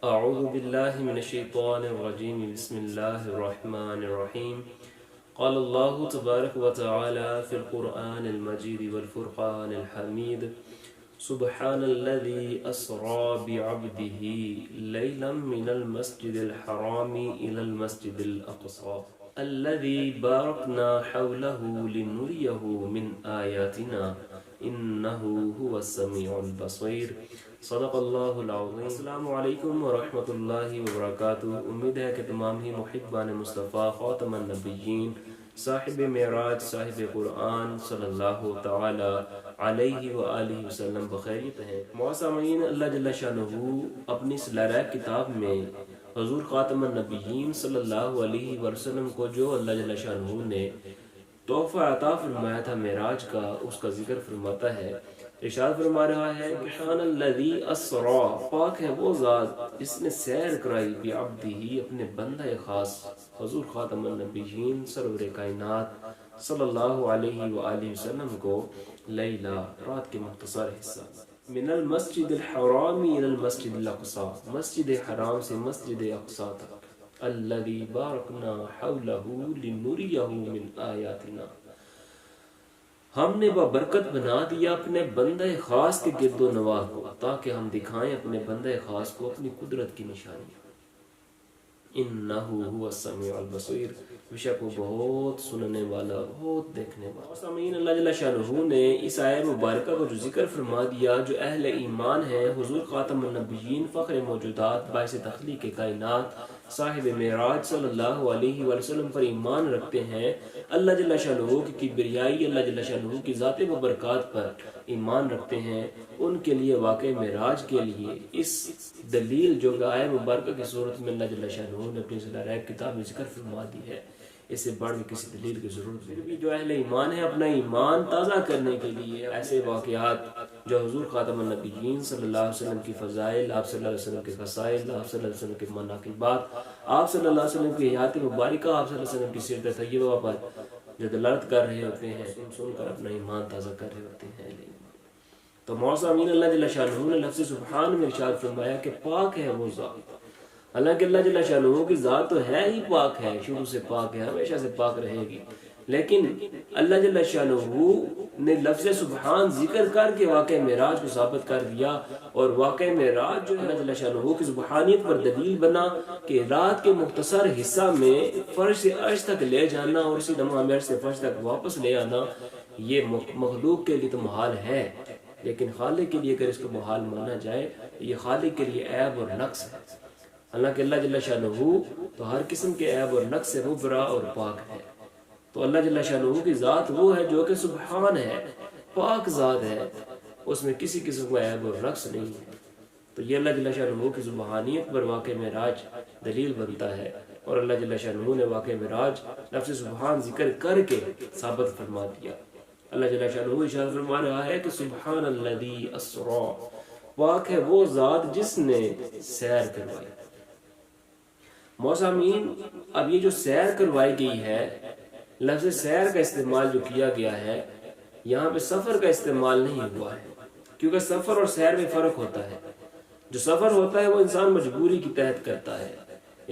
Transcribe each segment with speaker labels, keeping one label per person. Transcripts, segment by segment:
Speaker 1: اعوذ باللہ من الشیطان الرجیم بسم اللہ الرحمن الرحیم قال اللہ تبارک و تعالی فی القرآن المجید والفرقان الحمید سبحان الذي اسرى بعبده ليلا من المسجد الحرام الى المسجد الاقصى الذي باركنا حوله لنريه من آیاتنا انه هو السمیع البصیر۔ صدق اللہ العظیم۔ السلام علیکم ورحمۃ اللہ وبرکاتہ۔ امید ہے کہ تمام ہی محبان مصطفیٰ خاتم النبیین صاحب معراج صاحب قرآن صلی اللہ تعالی علیہ وآلہ وسلم بخیریت ہیں۔ معززین، اللہ جل شانہ اپنی صلاح کتاب میں حضور خاتم النبیین صلی اللہ علیہ وسلم کو جو اللہ جل شانہ نے تحفہ عطا فرمایا تھا معراج کا، اس کا ذکر فرماتا ہے۔ ارشاد فرما رہا ہے کہ سبحان الذی اسرا، پاک ہے وہ ذات جس نے سیر کرائی بعبدہ، اپنے بندہ خاص حضور خاتم النبیین سرور کائنات صلی اللہ علیہ وآلہ وسلم کو، لیلا، رات کے مختصر حصہ، من المسجد الحرام الى المسجد الاقصی، مسجد حرام سے مسجد اقصی تک، الذی بارکنا حولہ لنریہ من آیاتنا، ہم نے برکت بنا دیا اپنے بندہ خاص کے گرد و نواح کو، تاکہ ہم دکھائیں اپنے بندہ خاص کو اپنی قدرت کی نشانیاں۔ انہو هو السمیع البصیر، بے شک وہ بہت سننے والا، بہت دیکھنے والا۔ سامعین، اللہ جل شانہ نے اس آیہ مبارکہ کو جو ذکر فرما دیا، جو اہل ایمان ہے، حضور خاتم النبیین فخر موجودات باعث تخلیق کائنات صاحب معراج صلی اللہ علیہ وسلم پر ایمان رکھتے ہیں، اللہ جل شانہ کی کبریائی، اللہ جل شانہ کی ذات مبارکات پر ایمان رکھتے ہیں، ان کے لیے واقع معراج کے لیے اس دلیل جو آیہ مبارکہ کی صورت میں اللہ جل شانہ نے اپنی صلاح کتاب میں ذکر فرما دی ہے، اس سے بڑھ کے کسی دلیل کی ضرورت نہیں۔ جو اہل ایمان ہے، اپنا ایمان تازہ کرنے کے لیے ایسے واقعات جو حضور خاتم النبیین صلی اللہ علیہ وسلم کی فضائل، آپ صلی اللہ علیہ وسلم کے خصائل، آپ صلی اللہ علیہ وسلم کے مناقبات، آپ صلی اللہ علیہ وسلم کی حیات مبارکہ، آپ صلی اللہ علیہ وسلم کی سیرت طیبہ پر جو دلالت کر رہے ہوتے ہیں، سن کر اپنا ایمان تازہ کر رہے ہوتے ہیں۔ تو معززین، اللہ جل شانہ نے لفظ سبحان میں ارشاد فرمایا کہ پاک ہے وہ ذات، حالانکہ اللہ جل شانہ کی ذات تو ہے ہی پاک ہے، شروع سے پاک ہے، ہمیشہ سے پاک رہے گی، لیکن اللہ جل شانہ نے لفظ سبحان ذکر کر کے واقع معراج کو ثابت کر دیا، اور واقع معراج جو اللہ جل شانہ کی سبحانیت پر دلیل بنا کہ رات کے مختصر حصہ میں فرش سے عرش تک لے جانا اور اسی لمحہ میں عرش سے فرش تک واپس لے آنا، یہ مخلوق کے لیے تو محال ہے، لیکن خالق کے لیے اگر اس کو محال مانا جائے، یہ خالق کے لیے عیب اور نقص ہے۔ حالانکہ اللہ جل شانہ تو ہر قسم کے عیب اور نقص سے مبرا اور پاک ہے، تو اللہ جل شانہ کی ذات وہ ہے جو کہ سبحان ہے، پاک ذات ہے، اس میں کسی قسم کا عیب اور نقص نہیں ہے۔ تو یہ اللہ جل شانہ کی سبحانیت پر واقع معراج دلیل بنتا ہے، اور اللہ جل شانہ نے واقع معراج لفظ سبحان ذکر کر کے ثابت فرما دیا۔ اللہ جل شانہ ارشاد فرما رہا ہے کہ سبحان الذی اسرا، پاک ہے وہ ذات جس نے سیر کروائی۔ موسمین، اب یہ جو سیر کروائی گئی ہے، لفظ سیر کا استعمال جو کیا گیا ہے، یہاں پہ سفر کا استعمال نہیں ہوا ہے، کیونکہ سفر اور سیر میں فرق ہوتا ہے۔ جو سفر ہوتا ہے وہ انسان مجبوری کی تحت کرتا ہے،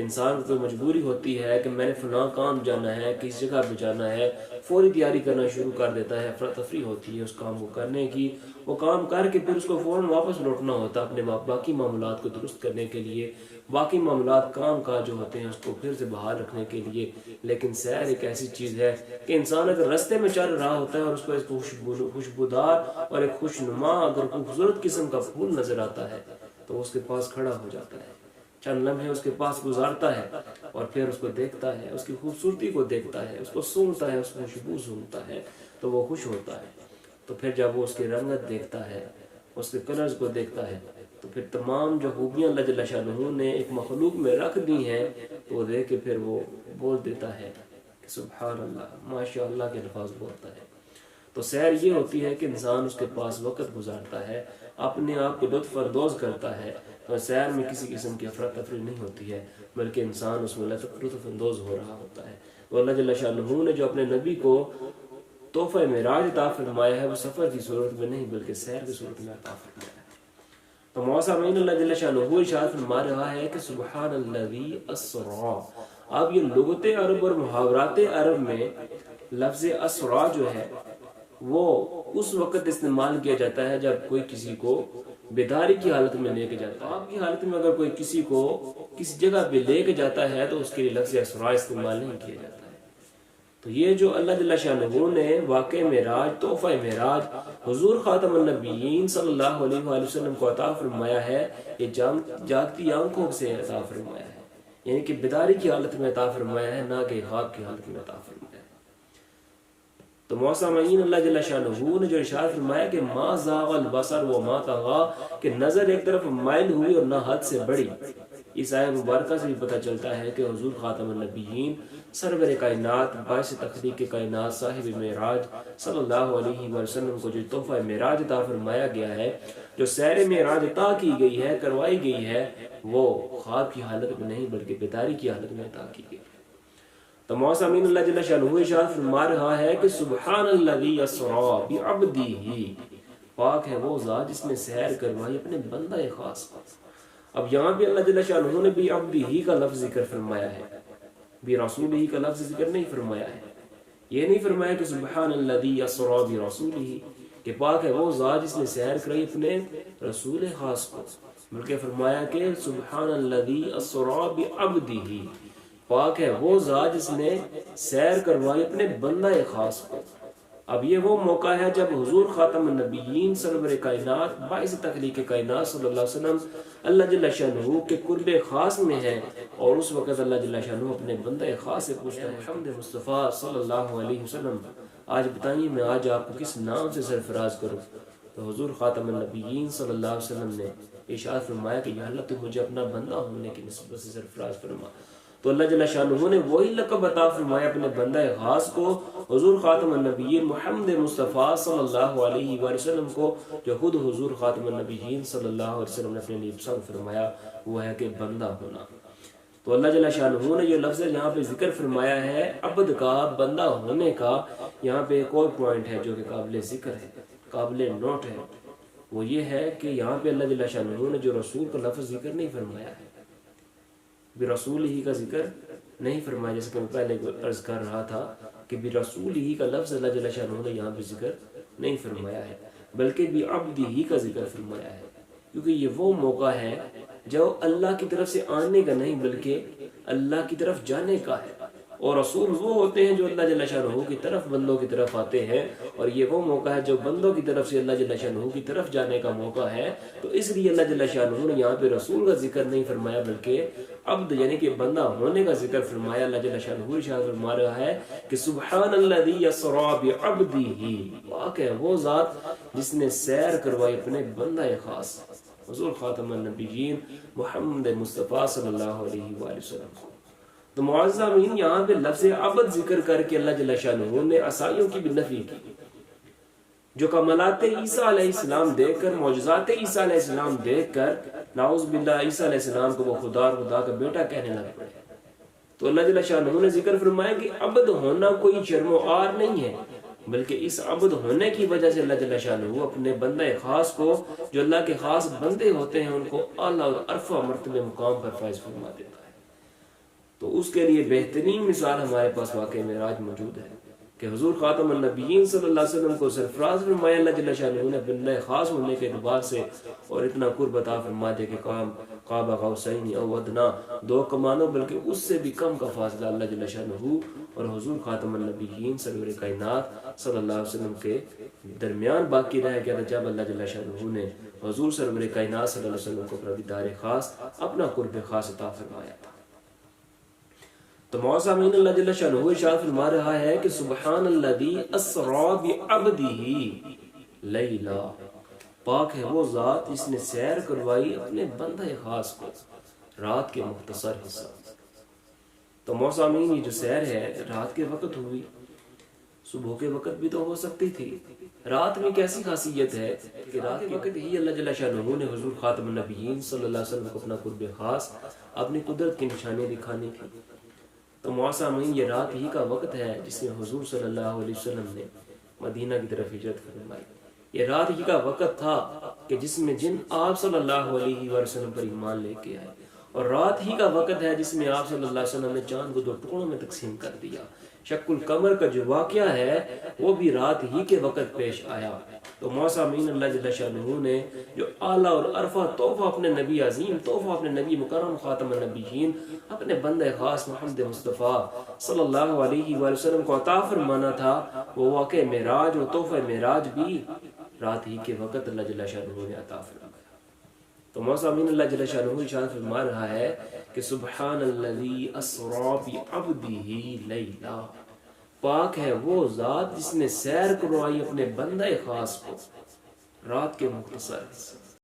Speaker 1: انسان کو مجبوری ہوتی ہے کہ میں نے فلاں کام جانا ہے، کسی جگہ پہ جانا ہے، فوری تیاری کرنا شروع کر دیتا ہے، افراتفری ہوتی ہے اس کام کو کرنے کی، وہ کام کر کے پھر اس کو فوراً واپس لوٹنا ہوتا ہے اپنے باقی معاملات کو درست کرنے کے لیے، باقی معاملات کام کاج جو ہوتے ہیں اس کو پھر سے بحال رکھنے کے لیے۔ لیکن سیر ایک ایسی چیز ہے کہ انسان اگر رستے میں چل رہا ہوتا ہے اور اس کو ایک خوشبودار اور ایک خوشنما اگر خوبصورت قسم کا پھول نظر آتا ہے تو اس کے پاس کھڑا ہو جاتا ہے، چند لمحے اس کے پاس گزارتا ہے، اور پھر اس کو دیکھتا ہے، اس کی خوبصورتی کو دیکھتا ہے، اس کو سونگتا ہے، اس کو خوشبو سونگتا ہے تو وہ خوش ہوتا ہے۔ تو پھر جب وہ اس کی رنگت دیکھتا ہے، اس کے کلرز کو دیکھتا ہے، تو پھر تمام جو خوبیاں اللہ جل شانہ نے ایک مخلوق میں رکھ دی ہیں تو وہ دیکھ کے پھر وہ بول دیتا ہے کہ سبحان اللہ، ماشاء اللہ کے الفاظ بولتا ہے۔ تو سیر یہ ہوتی ہے کہ انسان اس کے پاس وقت گزارتا ہے، اپنے آپ کو لطف اندوز کرتا ہے، اور سیر میں کسی قسم کی افراتفری نہیں ہوتی ہے، بلکہ انسان اس میں لطف اندوز ہو رہا ہوتا ہے۔ تو اللہ جل شانہ نے جو اپنے نبی کو تحفہ معراج عطا فرمایا ہے، وہ سفر کی صورت میں نہیں بلکہ سیر کی صورت میں عطا فرمایا ہے۔ تو موسامین اللہ جل شانہ ارشاد فرما رہا ہے کہ سبحان الذی اسرا. اب یہ لغت عرب اور محاورات عرب میں لفظ اسرا جو ہے وہ اس وقت استعمال کیا جاتا ہے جب کوئی کسی کو بیداری کی حالت میں لے کے جاتا ہے. آپ کی حالت میں اگر کوئی کسی کو کسی جگہ پہ لے کے جاتا ہے تو اس کے لیے لفظ اسرا استعمال نہیں کیا جاتا ہے. تو یہ جو اللہ جل شانہ نے واقع معراج، تحفہ معراج حضور خاتم النبیین صلی اللہ علیہ وآلہ وسلم کو عطا فرمایا ہے، یہ جاگتی آنکھوں سے عطا فرمایا ہے، یعنی کہ بیداری کی حالت میں عطا فرمایا ہے، نہ کہ خواب کی حالت میں عطا فرمایا ہے. تو موسامین اللہ جل شانہ نے جو ارشاد فرمایا کہ ما زاغ البصر وما طغى، کہ نظر ایک طرف مائل ہوئی اور نہ حد سے بڑھی. اس آیت مبارکہ سے بھی پتہ چلتا ہے کہ حضور خاتم النبیین سرور کائنات باعث تخلیق کائنات صاحب معراج صلی اللہ علیہ وسلم کو جو تحفہ معراج عطا فرمایا گیا ہے، جو سیر معراج عطا کی گئی ہے، کروائی گئی ہے، وہ خواب کی حالت میں نہیں بلکہ بیداری کی حالت میں عطا کی گئی. تو موسامین اللہ جل شانہ ارشاد فرما رہا ہے کہ سبحان الذی اسرا بعبدہ، پاک ہے وہ ذات جس نے سیر کروائی اپنے بندہ خاص کو. اب یہاں بھی اللہ جل شانہ نے بھی عبدہ کا لفظ ذکر فرمایا ہے، بھی رسولہ کا لفظ ذکر نہیں فرمایا ہے. یہ نہیں فرمایا کہ سبحان الذی اسرا برسولہ، کہ پاک ہے وہ ذات جس نے سیر کرائی اپنے رسول خاص کو، بلکہ فرمایا کہ سبحان الذی اسرا بعبدہ، پاک ہے وہ ذات جس نے سیر کروائی اپنے بندہ خاص کو. اب یہ وہ موقع ہے جب حضور خاتم النبیین سرور کائنات باعث تخلیق کائنات صلی اللہ علیہ وسلم اللہ جل شانہ کے قرب خاص میں ہے، اور اس وقت اللہ جل شانہ اپنے بندہ خاص سے پوچھتا ہے محمد مصطفیٰ صلی اللہ علیہ وسلم آج بتائیے میں آج آپ کو کس نام سے سرفراز کروں. تو حضور خاتم النبیین صلی اللہ علیہ وسلم نے ارشاد فرمایا کہ یا اللہ تو مجھے اپنا بندہ ہونے کی نسبت سے سرفراز فرما. تو اللہ جل شانہ نے وہی لقب عطا فرمایا اپنے بندہ خاص کو، حضور خاتم النبیین محمد مصطفیٰ صلی اللہ علیہ وآلہ وسلم کو، جو خود حضور خاتم النبیین صلی اللہ علیہ وسلم نے اپنے لیے پسند فرمایا، وہ ہے کہ بندہ ہونا. تو اللہ جل شانہ نے جو لفظ یہاں پہ ذکر فرمایا ہے عبد کا، بندہ ہونے کا، یہاں پہ ایک اور پوائنٹ ہے جو کہ قابل ذکر ہے، قابل نوٹ ہے. وہ یہ ہے کہ یہاں پہ اللہ جل شانہ نے جو رسول کا لفظ ذکر نہیں فرمایا ہے، برسول ہی کا ذکر نہیں فرمایا، جیسے کہ میں پہلے عرض کر رہا تھا کہ برسول ہی کا لفظ اللہ جل شانہ نے یہاں پہ ذکر نہیں فرمایا ہے، بلکہ بعبدہ ہی کا ذکر فرمایا ہے. کیونکہ یہ وہ موقع ہے جو اللہ کی طرف سے آنے کا نہیں بلکہ اللہ کی طرف جانے کا ہے، اور رسول وہ ہوتے ہیں جو اللہ جل شانہ کی طرف بندوں کی طرف آتے ہیں، اور یہ وہ موقع ہے جو بندوں کی طرف سے اللہ جل شانہ کی طرف جانے کا موقع ہے. تو اس لیے اللہ جل شانہ نے یہاں پہ رسول کا ذکر نہیں فرمایا بلکہ عبد یعنی کہ بندہ ہونے کا ذکر فرمایا. اللہ جل شانہ ارشاد فرما رہا ہے کہ سبحان الذی اسرا بعبدہ، پاک ہے وہ ذات جس نے سیر کروائی اپنے بندہ خاص حضور خاتم النبیین محمد مصطفیٰ صلی اللہ علیہ وآلہ وسلم. تو معزز امین یہاں پہ لفظ عبد ذکر کر کے اللہ جل شانہ نے عصائیوں کی بھی نفی کی، جو کمالات عیسیٰ علیہ السلام دیکھ کر، معجزات عیسیٰ علیہ السلام دیکھ کر نعوذ باللہ عیسیٰ علیہ السلام کو وہ خدا کا بیٹا کہنے لگ پڑے. تو اللہ جل شانہ نے ذکر فرمایا کہ عبد ہونا کوئی شرم و عار نہیں ہے، بلکہ اس عبد ہونے کی وجہ سے اللہ جل شانہ اپنے بندہ خاص کو، جو اللہ کے خاص بندے ہوتے ہیں، ان کو اعلیٰ اور عرفہ مرتبہ مقام پر فائز فرما دیتا ہے. تو اس کے لیے بہترین مثال ہمارے پاس واقع معراج موجود ہے کہ حضور خاتم النبیین صلی اللہ علیہ وسلم کو سرفراز فرمایا اللہ جل شانہ نے بندہ خاص ہونے کے اعتبار سے، اور اتنا قرب عطا فرما دے کہ قاب قوسین او ادنیٰ، دو کمانوں بلکہ اس سے بھی کم کا فاصلہ اللہ جل شانہ اور حضور خاتم النبیین سرور کائنات صلی اللہ علیہ وسلم کے درمیان باقی رہ گیا تھا، جب اللہ جل شانہ نے حضور سرور کائنات صلی اللہ علیہ وسلم کو اپنا دیدار خاص، اپنا قرب خاص عطا فرمایا تھا. تو معززین اللہ جل شانہ ارشاد فرما رہا ہے کہ سبحان الذی اسرا بعبدہ لیلا، پاک ہے وہ ذات جس نے سیر کروائی اپنے بندہ خاص کو رات کے مختصر حصہ. تو معززین یہ جو سیر ہے رات کے وقت ہوئی، صبح کے وقت بھی تو ہو سکتی تھی. رات میں کیسی خاصیت ہے کہ رات کے وقت ہی اللہ جل شانہ نے حضور خاتم النبیین صلی اللہ علیہ وسلم کو اپنا قرب خاص، اپنی قدرت کی نشانیاں دکھانے کی. تو معززین یہ رات ہی کا وقت ہے جس میں حضور صلی اللہ علیہ وسلم نے مدینہ کی طرف ہجرت فرمائی. یہ رات ہی کا وقت تھا کہ جس میں جن آپ صلی اللہ علیہ وسلم پر ایمان لے کے آئے، اور رات ہی کا وقت ہے جس میں آپ صلی اللہ علیہ وسلم نے چاند کو 2 ٹکڑوں میں تقسیم کر دیا۔ شق القمر کا جو واقعہ ہے وہ بھی رات ہی کے وقت پیش آیا۔ تو موسیٰ امین اللہ جل شانہ نے جو اعلیٰ اور عرفہ تحفہ اپنے نبی عظیم، تحفہ اپنے نبی مکرم خاتم النبیین، اپنے بندہ خاص محمد مصطفیٰ صلی اللہ علیہ وآلہ وسلم کو عطا فرمانا تھا، وہ واقع معراج اور تحفہ معراج بھی رات ہی کے وقت اللہ جل شانہ نے عطا فرمایا۔ تو موسیٰ امین اللہ جل شانہ ارشاد فرما رہا ہے کہ سبحان الذی اسری بعبدہ لیلا، پاک ہے وہ ذات جس نے سیر کروائی اپنے بندہ خاص کو رات کے مختصر حصے۔